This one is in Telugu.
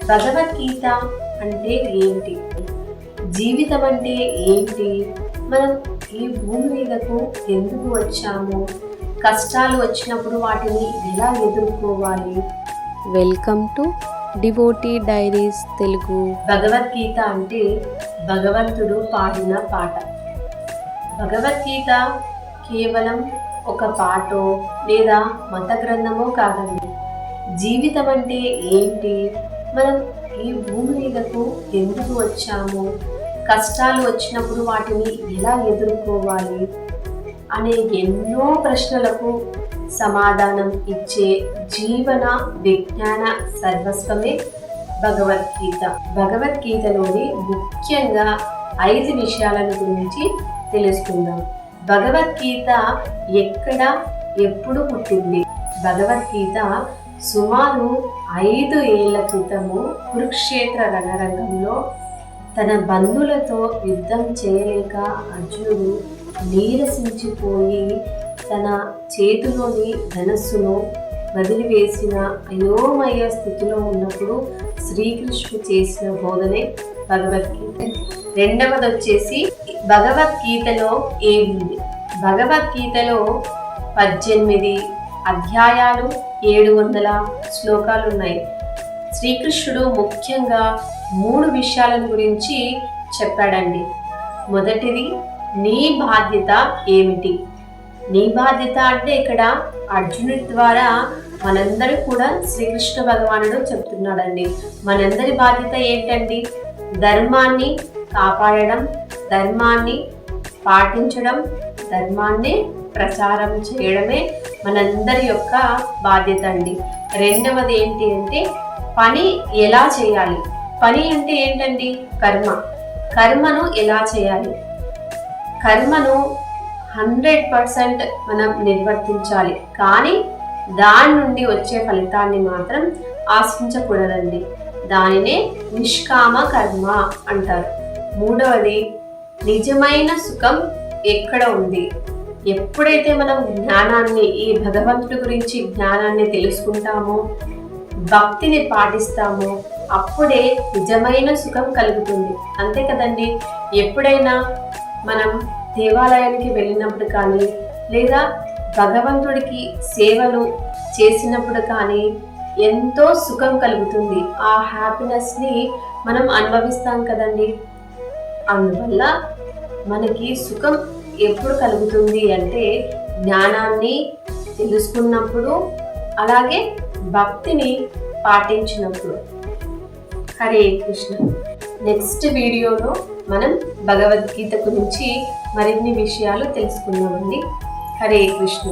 భగవద్గీత అంటే ఏంటి? జీవితం అంటే ఏంటి? మనం ఈ భూమి మీదకు ఎందుకు వచ్చాము? కష్టాలు వచ్చినప్పుడు వాటిని ఎలా ఎదుర్కోవాలి? Welcome to devotee diaries Telugu. Bhagavad Gita అంటే భగవంతుడు పాడిన పాట. భగవద్గీత కేవలం ఒక పాటో లేదా మత గ్రంథమో కాదండి. జీవితం అంటే ఏంటి? మనం ఈ భూమి మీదకు ఎందుకు వచ్చాము? కష్టాలు వచ్చినప్పుడు వాటిని ఎలా ఎదుర్కోవాలి అనే ఎన్నో ప్రశ్నలకు సమాధానం ఇచ్చే జీవన విజ్ఞాన సర్వస్వమే భగవద్గీత. భగవద్గీతలోని ముఖ్యంగా 5 విషయాల గురించి తెలుసుకుందాం. భగవద్గీత ఎక్కడ ఎప్పుడు పుట్టింది? భగవద్గీత సుమారు 5 ఏళ్ల క్రితము కురుక్షేత్ర రణరంగంలో తన బంధువులతో యుద్ధం చేయలేక అర్జునుడు నీరసించిపోయి తన చేతిలోని ధనస్సును వదిలివేసిన అయోమయ స్థితిలో ఉన్నప్పుడు శ్రీకృష్ణుడు చేసిన బోధనే భగవద్గీత. రెండవది వచ్చేసి భగవద్గీతలో ఏముంది? భగవద్గీతలో 18 అధ్యాయాలు 700 శ్లోకాలు ఉన్నాయి. శ్రీకృష్ణుడు ముఖ్యంగా 3 విషయాల గురించి చెప్పాడండి. మొదటిది, నీ బాధ్యత ఏమిటి? నీ బాధ్యత అంటే ఇక్కడ అర్జునుడి ద్వారా మనందరూ కూడా శ్రీకృష్ణ భగవానుడు చెప్తున్నాడండి. మనందరి బాధ్యత ఏంటండి? ధర్మాన్ని కాపాడడం, ధర్మాన్ని పాటించడం, ధర్మాన్ని ప్రచారం చేయడమే మనందరి యొక్క బాధ్యత అండి. రెండవది ఏంటి అంటే పని ఎలా చేయాలి? పని అంటే ఏంటండి? కర్మను ఎలా చేయాలి? కర్మను 100% మనం నిర్వర్తించాలి, కానీ దాని నుండి వచ్చే ఫలితాన్ని మాత్రం ఆశించకూడదండి. దానినే నిష్కామ కర్మ అంటారు. మూడవది, నిజమైన సుఖం ఎక్కడ ఉంది? ఎప్పుడైతే మనం జ్ఞానాన్ని, ఈ భగవంతుడి గురించి జ్ఞానాన్ని తెలుసుకుంటామో, భక్తిని పాటిస్తామో, అప్పుడే నిజమైన సుఖం కలుగుతుంది. అంతే కదండి. ఎప్పుడైనా మనం దేవాలయానికి వెళ్ళినప్పుడు కానీ లేదా భగవంతుడికి సేవలు చేసినప్పుడు కానీ ఎంతో సుఖం కలుగుతుంది. ఆ హ్యాపీనెస్ని మనం అనుభవిస్తాం కదండి. అందువల్ల మనకి సుఖం ఎప్పుడు కలుగుతుంది అంటే జ్ఞానాన్ని తెలుసుకున్నప్పుడు, అలాగే భక్తిని పాటించినప్పుడు. హరే కృష్ణ. నెక్స్ట్ వీడియోలో మనం భగవద్గీత గురించి మరిన్ని విషయాలు తెలుసుకుందామండి. హరే కృష్ణ.